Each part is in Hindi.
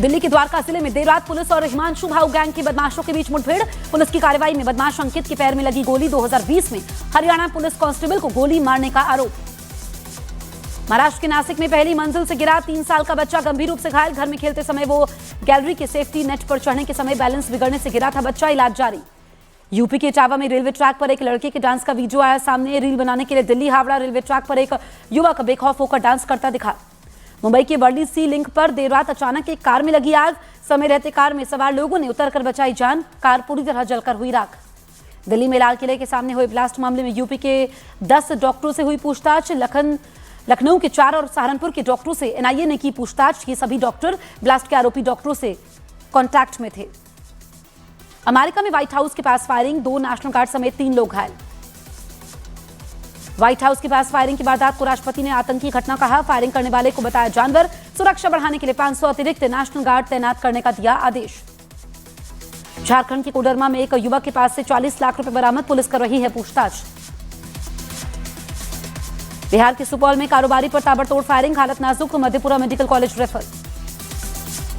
दिल्ली के द्वारका जिले में देर रात पुलिस और हिमांशु भाऊ गैंग के बदमाशों के बीच मुठभेड़। पुलिस की कार्रवाई में बदमाश अंकित के पैर में लगी गोली। 2020 में हरियाणा पुलिस कांस्टेबल को गोली मारने का आरोप। महाराष्ट्र के नासिक में पहली मंजिल से गिरा 3 साल का बच्चा गंभीर रूप से घायल। घर में खेलते समय वो गैलरी के सेफ्टी नेट पर चढ़ने के समय बैलेंस बिगड़ने से गिरा था बच्चा, इलाज जारी। यूपी के इटावा में रेलवे ट्रैक पर एक लड़के के डांस का वीडियो आया सामने। रील बनाने के लिए दिल्ली हावड़ा रेलवे ट्रैक पर एक युवक बेखौफ होकर डांस करता दिखा। मुंबई के वर्ली सी लिंक पर देर रात अचानक एक कार में लगी आग। समय रहते कार में सवार लोगों ने उतरकर बचाई जान। कार पूरी तरह जलकर हुई राख। दिल्ली में लाल किले के सामने हुए ब्लास्ट मामले में यूपी के 10 डॉक्टरों से हुई पूछताछ। लखनऊ के 4 और सहारनपुर के डॉक्टरों से एनआईए ने की पूछताछ। ये सभी डॉक्टर ब्लास्ट के आरोपी डॉक्टरों से कांटेक्ट में थे। अमेरिका में व्हाइट हाउस के पास फायरिंग, 2 नेशनल गार्ड समेत 3 लोग घायल। व्हाइट हाउस के पास फायरिंग की वारदात को राष्ट्रपति ने आतंकी घटना कहा। फायरिंग करने वाले को बताया जानवर। सुरक्षा बढ़ाने के लिए 500 अतिरिक्त नेशनल गार्ड तैनात करने का दिया आदेश। झारखंड के कोडरमा में एक युवक के पास से 40 लाख रुपए बरामद, पुलिस कर रही है पूछताछ। बिहार के सुपौल में कारोबारी पर ताबड़तोड़ फायरिंग, हालत नाजुक, Madhepura medical college refer.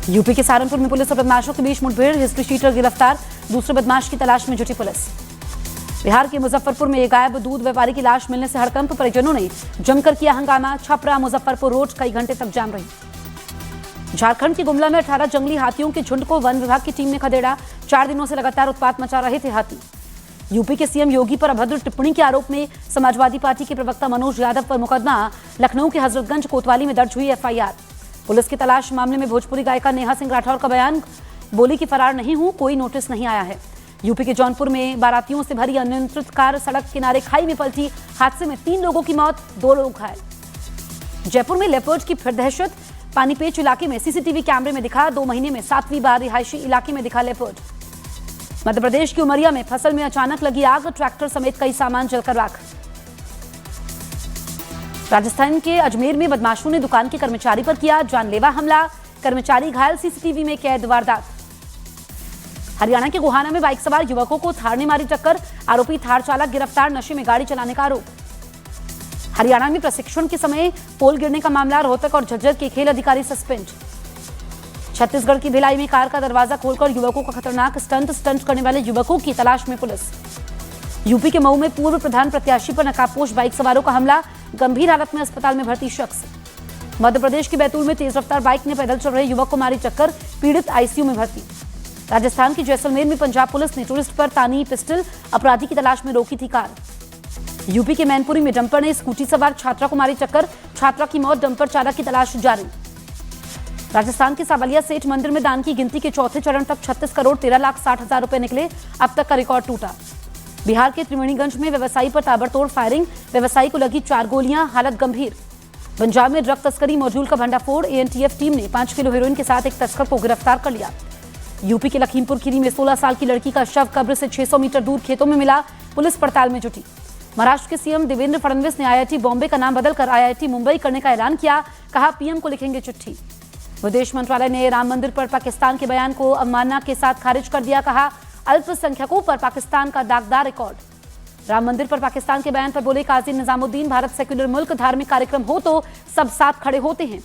UP के सहारनपुर में पुलिस और बदमाशों के बीच मुठभेड़, हिस्ट्री शीटर गिरफ्तार, दूसरे बदमाश की तलाश में जुटी पुलिस। बिहार के मुजफ्फरपुर में एक गायब दूध व्यापारी की लाश मिलने से हड़कंप, परिजनों ने जमकर किया हंगामा। छपरा मुजफ्फरपुर रोड कई घंटे तक जाम रही। झारखंड के गुमला में 18 जंगली हाथियों के झुंड को वन विभाग की टीम ने खदेड़ा। 4 दिनों से लगातार उत्पात मचा रहे थे हाथी। यूपी के सीएम योगी पर अभद्र टिप्पणी के आरोप में समाजवादी पार्टी के प्रवक्ता मनोज यादव पर मुकदमा। लखनऊ के हजरतगंज कोतवाली में दर्ज हुई एफआईआर। पुलिस की तलाश मामले में भोजपुरी गायिका नेहा सिंह राठौर का बयान, बोली कि फरार नहीं हूं, कोई नोटिस नहीं आया है। यूपी के जौनपुर में बारातियों से भरी अनियंत्रित कार सड़क किनारे खाई में पलटी। हादसे में 3 लोगों की मौत, 2 लोग घायल। जयपुर में लेपर्ड की फिर दहशत, पानीपेच इलाके में सीसीटीवी कैमरे में दिखा। 2 महीने में 7वीं बार रिहायशी इलाके में दिखा लेपर्ड। मध्य प्रदेश की उमरिया में फसल में अचानक लगी आग, ट्रैक्टर समेत कई सामान जलकर राख। राजस्थान के अजमेर में बदमाशों ने दुकान के कर्मचारी पर किया जानलेवा हमला, कर्मचारी घायल, सीसीटीवी में कैद वारदात। हरियाणा के गोहाना में बाइक सवार युवकों को थार ने मारी टक्कर, आरोपी थार चालक गिरफ्तार, नशे में गाड़ी चलाने का आरोप। हरियाणा में प्रशिक्षण के समय पोल गिरने का मामला, रोहतक और झज्जर के खेल अधिकारी सस्पेंड। छत्तीसगढ़ की भिलाई में कार का दरवाजा खोलकर युवकों का खतरनाक स्टंट करने वाले युवकों की तलाश में पुलिस। यूपी के मऊ में पूर्व प्रधान प्रत्याशी पर नकाबपोश बाइक सवारों का हमला, गंभीर हालत में अस्पताल में भर्ती शख्स। मध्य प्रदेश के बैतूल में तेज रफ्तार बाइक ने पैदल चल रहे युवक को मारी टक्कर, पीड़ित आईसीयू में भर्ती। राजस्थान के जैसलमेर में पंजाब पुलिस ने टूरिस्ट पर तानी पिस्टल, अपराधी की तलाश में रोकी थी कार। यूपी के मैनपुरी में डंपर ने स्कूटी सवार छात्रा को मारी टक्कर, छात्रा की मौत, डंपर चालक की तलाश जारी। राजस्थान के सावलिया सेठ मंदिर में दान की गिनती के चौथे चरण तक 36 करोड़ 13,60,000 रुपए निकले, अब तक का रिकॉर्ड टूटा। बिहार के त्रिवेणीगंज में व्यवसायी पर ताबड़तोड़ फायरिंग, व्यवसायी को लगी 4 गोलियां, हालत गंभीर। पंजाब में ड्रग तस्करी मॉड्यूल का भंडाफोड़, एएनटीएफ टीम ने 5 किलो हेरोइन के साथ एक तस्कर को गिरफ्तार कर लिया। यूपी के लखीमपुर खीरी में 16 साल की लड़की का शव कब्र से 600 मीटर दूर खेतों में मिला, पुलिस पड़ताल में जुटी। महाराष्ट्र के सीएम देवेंद्र फडणवीस ने आईआईटी बॉम्बे का नाम बदलकर आईआईटी मुंबई करने का ऐलान किया, कहा पीएम को लिखेंगे चिट्ठी। विदेश मंत्रालय ने राम मंदिर पर पाकिस्तान के बयान को अवमानना के साथ खारिज कर दिया, कहा अल्पसंख्यकों पर पाकिस्तान का दागदार रिकॉर्ड। राम मंदिर पर पाकिस्तान के बयान पर बोले काजी निजामुद्दीन, भारत सेक्युलर मुल्क, धार्मिक कार्यक्रम हो तो सब साथ खड़े होते हैं।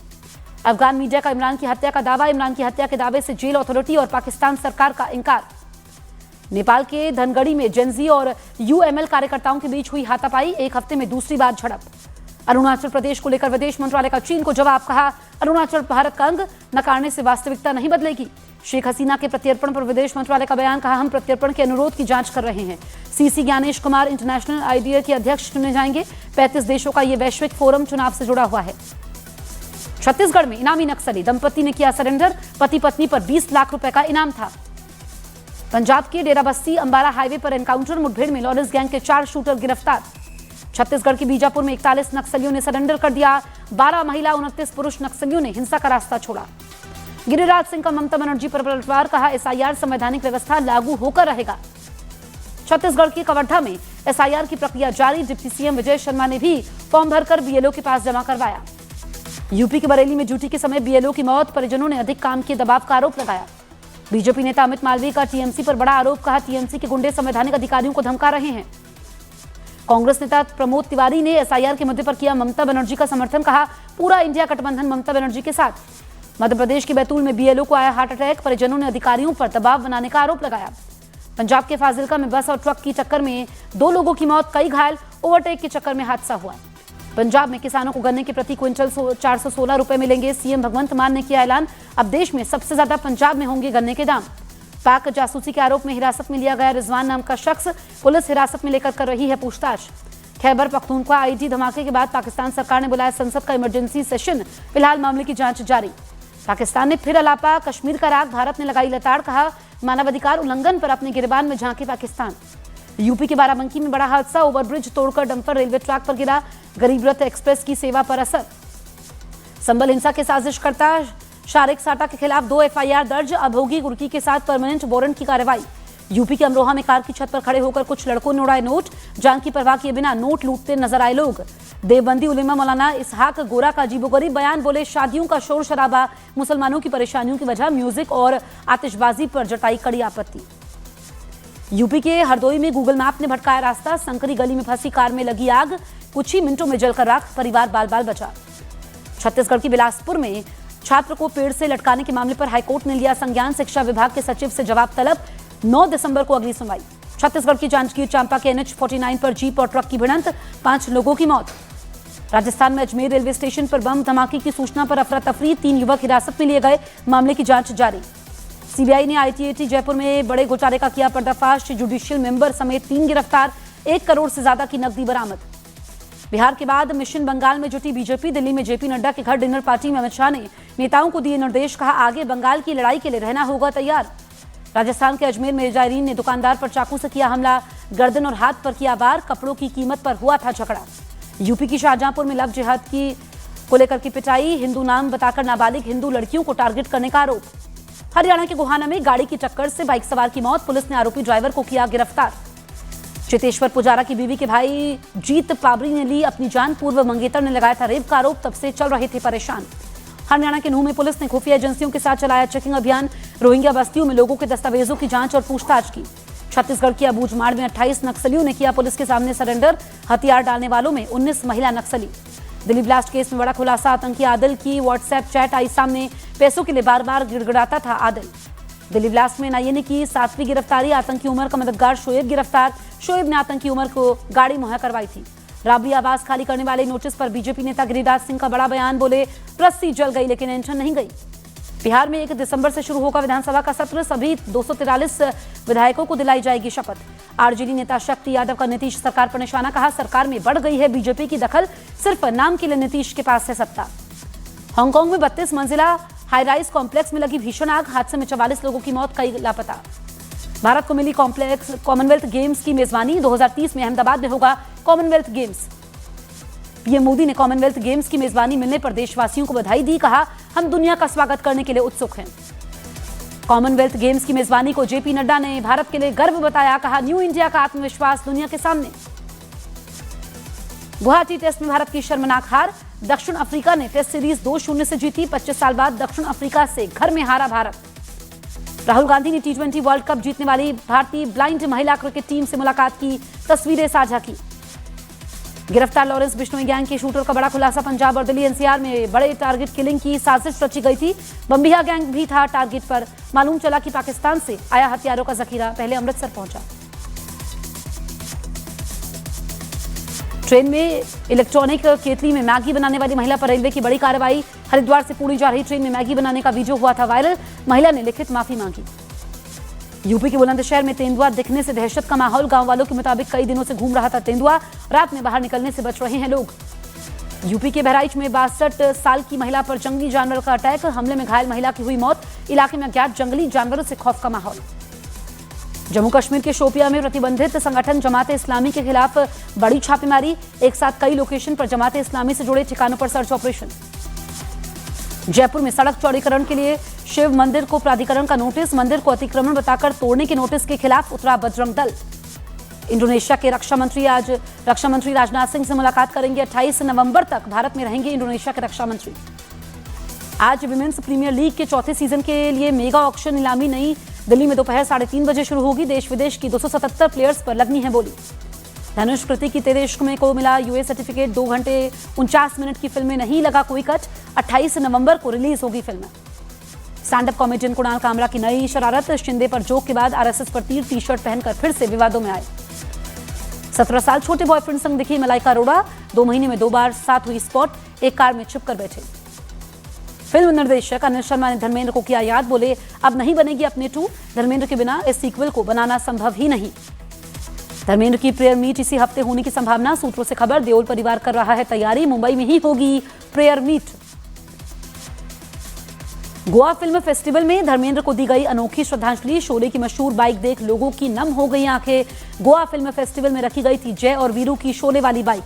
अफगान मीडिया का इमरान की हत्या का दावा, इमरान की हत्या के दावे से जेल अथॉरिटी और पाकिस्तान सरकार का इंकार। नेपाल के धनगढ़ी में जेनजी और यूएमएल कार्यकर्ताओं के बीच हुई हाथापाई, 1 हफ्ते में दूसरी बार झड़प। अरुणाचल प्रदेश को लेकर विदेश मंत्रालय का चीन को जवाब, कहा अरुणाचल भारत का अंग, नकारने से वास्तविकता नहीं बदलेगी। शेख हसीना के प्रत्यर्पण पर विदेश मंत्रालय का बयान, कहा हम प्रत्यर्पण के अनुरोध की जांच कर रहे हैं। सीसी ज्ञानेश कुमार इंटरनेशनल आईडीए के अध्यक्ष चुने जाएंगे। 35 देशों का यह वैश्विक फोरम चुनाव से जुड़ा हुआ है। छत्तीसगढ़ में इनामी नक्सली दंपति ने किया सरेंडर, पति पत्नी पर 20 लाख रुपए का इनाम था। पंजाब के डेराबस्सी अंबाला हाईवे पर एनकाउंटर, मुठभेड़ में लॉरेंस गैंग के 4 शूटर गिरफ्तार। छत्तीसगढ़ के बीजापुर में 41 नक्सलियों ने सरेंडर कर दिया। 12 महिला 29 पुरुष नक्सलियों ने हिंसा का रास्ता छोड़ा। गिरिराज सिंह का ममता बनर्जी पर पलटवार, कहा एसआईआर संवैधानिक व्यवस्था लागू होकर रहेगा। छत्तीसगढ़ के कवर्धा में एसआईआर की प्रक्रिया जारी, डिप्टी सीएम विजय शर्मा ने भी फॉर्म भरकर बीएलओ के पास जमा करवाया। यूपी के बरेली में ड्यूटी के समय बीएलओ की मौत, परिजनों ने अधिक काम के दबाव का आरोप लगाया। बीजेपी नेता अमित मालवीय का टीएमसी पर बड़ा आरोप, कहा टीएमसी के गुंडे संवैधानिक अधिकारियों को धमका रहे हैं। कांग्रेस नेता प्रमोद तिवारी ने एसआईआर के मुद्दे पर किया ममता बनर्जी का समर्थन, कहा पूरा इंडिया गठबंधन ममता बनर्जी के साथ। मध्य प्रदेश के बैतूल में बीएलओ को आया हार्ट अटैक, परिजनों ने अधिकारियों पर दबाव बनाने का आरोप लगाया। पंजाब के फाजिलका में बस और ट्रक की टक्कर में 2 लोगों की मौत, कई घायल, ओवरटेक के चक्कर में हादसा हुआ। पंजाब में किसानों को गन्ने के प्रति क्विंटल 416 रुपए मिलेंगे, सीएम भगवंत मान ने किया ऐलान। अब देश में सबसे ज्यादा पंजाब में होंगे गन्ने के दाम। पाक जासूसी के आरोप में हिरासत में लिया गया रिजवान नाम का शख्स पुलिस हिरासत में लेकर कर रही है पूछताछ। खैबर पख्तूनख्वा आईटी धमाके के बाद पाकिस्तान सरकार ने बुलाया संसद का इमरजेंसी सेशन, फिलहाल मामले की जांच जारी। पाकिस्तान ने फिर अलापा कश्मीर का राग, भारत ने लगाई लताड़, कहा मानवाधिकार उल्लंघन पर अपने गिरबान में झांके पाकिस्तान। यूपी के बाराबंकी में बड़ा हादसा, ओवरब्रिज तोड़कर डंपर रेलवे ट्रैक पर गिरा, गरीब रथ एक्सप्रेस की सेवा पर असर। संबल हिंसा के साजिशकर्ता शारिक साटा के खिलाफ 2 एफआईआर दर्ज, अब होगी कुर्की के साथ परमानेंट वारंट की कार्रवाई। यूपी के अमरोहा में कार की छत पर खड़े होकर कुछ लड़कों ने उड़ाए नोट, जान की परवाह किए बिना नोट लूटते नजर आए लोग। देवबंदी उलेमा मौलाना इसहाक गोरा का अजीबोगरीब बयान, बोले शादियों का शोर शराबा मुसलमानों की परेशानियों की वजह, म्यूजिक और आतिशबाजी पर जताई कड़ी आपत्ति। यूपी के हरदोई में गूगल मैप ने भटकाया रास्ता, संकरी गली में फंसी कार में लगी आग, कुछ ही मिनटों में जलकर राख, परिवार बाल बाल बचा। छत्तीसगढ़ के बिलासपुर में छात्र को पेड़ से लटकाने के मामले पर हाईकोर्ट ने लिया संज्ञान, शिक्षा विभाग के सचिव से जवाब तलब, 9 दिसंबर को अगली सुनवाई। छत्तीसगढ़ की जांजगीर चांपा के NH-49 पर जीप और ट्रक की भिड़ंत, 5 लोगों की मौत। राजस्थान में अजमेर रेलवे स्टेशन पर बम धमाके की सूचना पर अफरा तफरी, 3 युवक हिरासत में लिए गए, मामले की जांच जारी। सीबीआई ने ITAT जयपुर में बड़े घोटाले का किया पर्दाफाश, जुडिशियल मेंबर समेत 3 गिरफ्तार, 1 करोड़ से ज्यादा की नकदी बरामद। बिहार के बाद मिशन बंगाल में जुटी बीजेपी, दिल्ली में जेपी नड्डा के घर डिनर पार्टी में अमित शाह ने नेताओं को दिए निर्देश, कहा आगे बंगाल की लड़ाई के लिए रहना होगा तैयार। राजस्थान के अजमेर में जायरीन ने दुकानदार पर चाकू से किया हमला, गर्दन और हाथ पर किया वार, कपड़ों की कीमत पर हुआ था झगड़ा। यूपी की शाहजहांपुर में लव जिहाद को लेकर की पिटाई, हिंदू नाम बताकर नाबालिग हिंदू लड़कियों को टारगेट करने का आरोप। हरियाणा के गोहाना में गाड़ी की टक्कर से बाइक सवार की मौत, पुलिस ने आरोपी ड्राइवर को किया गिरफ्तार। चेतेश्वर पुजारा की बीवी के भाई जीत पाबरी ने ली अपनी जान, पूर्व मंगेतर ने लगाया था रेप का आरोप, तब से चल रहे थे परेशान। हरियाणा के नूह में पुलिस ने खुफिया एजेंसियों के साथ चलाया चेकिंग अभियान, रोहिंग्या बस्तियों में लोगों के दस्तावेजों की जांच और पूछताछ की। छत्तीसगढ़ के अबूझमाड़ में 28 नक्सलियों ने किया पुलिस के सामने सरेंडर, हथियार डालने वालों में 19 महिला नक्सली। दिल्ली ब्लास्ट केस में बड़ा खुलासा, आतंकी आदिल की व्हाट्सएप चैट आई सामने, पैसों के लिए बार बार गिड़गिड़ाता था आदिल। दिल्ली ब्लास्ट में एनआईए ने की 7वीं गिरफ्तारी, आतंकी उमर का मददगार शोएब गिरफ्तार, शोएब ने आतंकी उमर को गाड़ी मुहैया करवाई थी। राबड़ी आवास खाली करने वाले नोटिस पर बीजेपी नेता गिरिराज सिंह का बड़ा बयान, बोले रस्सी जल गई लेकिन एंशन नहीं गई। बिहार में 1 दिसंबर से शुरू होगा विधानसभा का सत्र, सभी 243 विधायकों को दिलाई जाएगी शपथ। आरजेडी नेता शक्ति यादव का नीतीश सरकार पर निशाना, कहा सरकार में बढ़ गई है बीजेपी की दखल, सिर्फ नाम के लिए नीतीश के पास है सत्ता। हांगकांग में 32 मंजिला हाईराइज कॉम्प्लेक्स में लगी भीषण आग, हादसे में 44 लोगों की मौत, कई लापता। भारत को मिली कॉमनवेल्थ गेम्स की मेजबानी, 2030 में अहमदाबाद में होगा कॉमनवेल्थ गेम्स। पीएम मोदी ने कॉमनवेल्थ गेम्स की मेजबानी मिलने पर देशवासियों को बधाई दी, कहा हम दुनिया का स्वागत करने के लिए उत्सुक हैं। कॉमनवेल्थ गेम्स की मेजबानी को जेपी नड्डा ने भारत के लिए गर्व बताया, कहा न्यू इंडिया का आत्मविश्वास दुनिया के सामने। गुवाहाटी टेस्ट में भारत की शर्मनाक हार, दक्षिण अफ्रीका ने टेस्ट सीरीज 2-0 से जीती, 25 साल बाद दक्षिण अफ्रीका से घर में हारा भारत। राहुल गांधी ने T20 वर्ल्ड कप जीतने वाली भारतीय ब्लाइंड महिला क्रिकेट टीम से मुलाकात की, तस्वीरें साझा की। गिरफ्तार लॉरेंस बिश्नोई गैंग के शूटर का बड़ा खुलासा, पंजाब और दिल्ली एनसीआर में बड़े टारगेट किलिंग की साजिश रची गई थी, बम्बिया गैंग भी था टारगेट पर। मालूम चला कि पाकिस्तान से आया हथियारों का जखीरा पहले अमृतसर पहुंचा। ट्रेन में इलेक्ट्रॉनिक केतली में मैगी बनाने वाली महिला पर रेलवे की बड़ी कार्रवाई, हरिद्वार से पुणे जा रही ट्रेन में मैगी बनाने का वीडियो हुआ था वायरल, महिला ने लिखित माफी मांगी। यूपी के बुलंदशहर में तेंदुआ दिखने से दहशत का माहौल, गांव वालों के मुताबिक कई दिनों से घूम रहा था तेंदुआ, रात में बाहर निकलने से बच रहे हैं लोग। यूपी के बहराइच में 62 साल की महिला पर जंगली जानवर का अटैक, हमले में घायल महिला की हुई मौत, इलाके में अज्ञात जंगली जानवरों से खौफ का माहौल। जम्मू कश्मीर के शोपिया में प्रतिबंधित संगठन जमात इस्लामी के खिलाफ बड़ी छापेमारी, एक साथ कई लोकेशन पर जमात इस्लामी से जुड़े ठिकानों पर सर्च ऑपरेशन। जयपुर में सड़क चौड़ीकरण के लिए शिव मंदिर को प्राधिकरण का नोटिस, मंदिर को अतिक्रमण बताकर तोड़ने के नोटिस के खिलाफ उतरा बजरंग दल। इंडोनेशिया के रक्षा मंत्री राजनाथ सिंह से मुलाकात करेंगे, 28 नवंबर तक भारत में रहेंगे इंडोनेशिया के रक्षा मंत्री। आज विमेंस प्रीमियर लीग के चौथे सीजन के लिए मेगा ऑक्शन नीलामी नई दिल्ली में दोपहर 3:30 बजे शुरू होगी, देश विदेश की 277 प्लेयर्स पर लगनी है बोली। धनुष कृति की तेरे इश्क में को मिला यूएस सर्टिफिकेट, 2 घंटे 49 मिनट की फिल्म में नहीं लगा कोई कट, 28 नवंबर को रिलीज होगी film. Stand up comedian Kunal Kamra की नई शरारत, शिंदे पर जोक के बाद आरएसएस पर तीर, टी शर्ट पहनकर फिर से विवादों में आए। 17 साल छोटे बॉयफ्रेंड संग दिखी मलाइका अरोड़ा, 2 महीने में 2 बार साथ हुई स्पॉट, एक कार में छिपकर बैठे। फिल्म निर्देशक अनिल शर्मा ने धर्मेंद्र को किया याद, बोले अब नहीं बनेगी अपने 2, धर्मेंद्र के बिना इस सीक्वल को बनाना संभव ही नहीं। धर्मेंद्र की प्रेयर मीट इसी हफ्ते होने की संभावना, सूत्रों से खबर, देओल परिवार कर रहा है तैयारी, मुंबई में ही होगी prayer meet. Goa film festival में धर्मेंद्र को दी गई अनोखी श्रद्धांजलि, शोले की मशहूर बाइक देख लोगों की नम हो गई आंखें। गोवा फिल्म फेस्टिवल में रखी गई थी जय और वीरू की शोले वाली बाइक।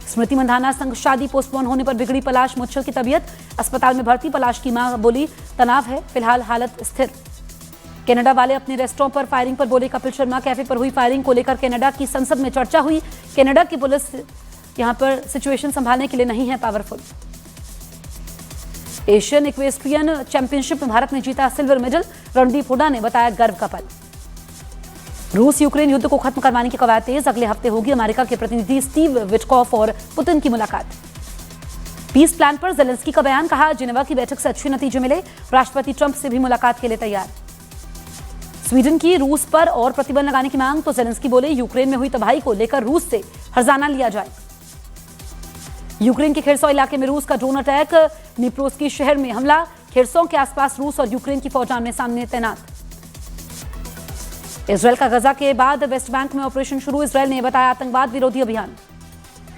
स्मृति मंधाना संग शादी पोस्टपोन होने पर बिगड़ी पलाश मुच्छल की तबीयत, अस्पताल में भर्ती। पलाश की मां बोली तनाव है, फिलहाल हालत स्थिर। कनाडा वाले अपने रेस्टोरेंट पर फायरिंग पर बोले कपिल शर्मा, कैफे पर हुई फायरिंग को लेकर कनाडा की संसद में चर्चा हुई। कनाडा की पुलिस यहां पर सिचुएशन संभालने के लिए नहीं है पावरफुल। एशियन इक्वेस्ट्रियन चैंपियनशिप में भारत ने जीता सिल्वर मेडल, रणदीप हुड्डा ने बताया गर्व का पल। रूस यूक्रेन युद्ध को खत्म करवाने की कवायद तेज, अगले हफ्ते होगी अमेरिका के प्रतिनिधि स्टीव विटकॉफ और पुतिन की मुलाकात। पीस प्लान पर जेलेंस्की का बयान, कहा जिनेवा की बैठक से अच्छे नतीजे मिले, राष्ट्रपति ट्रंप से भी मुलाकात के लिए तैयार। स्वीडन की रूस पर और प्रतिबंध लगाने की मांग, तो जेलेंस्की बोले यूक्रेन में हुई तबाही को लेकर रूस से हर्जाना लिया जाए। यूक्रेन के खेरसो इलाके में रूस का ड्रोन अटैक, निप्रोस्की शहर में हमला, खेरसो के आसपास रूस और यूक्रेन की फौज आमने सामने तैनात। इजरायल का गजा के बाद वेस्ट बैंक में ऑपरेशन शुरू, इजरायल ने बताया आतंकवाद विरोधी अभियान।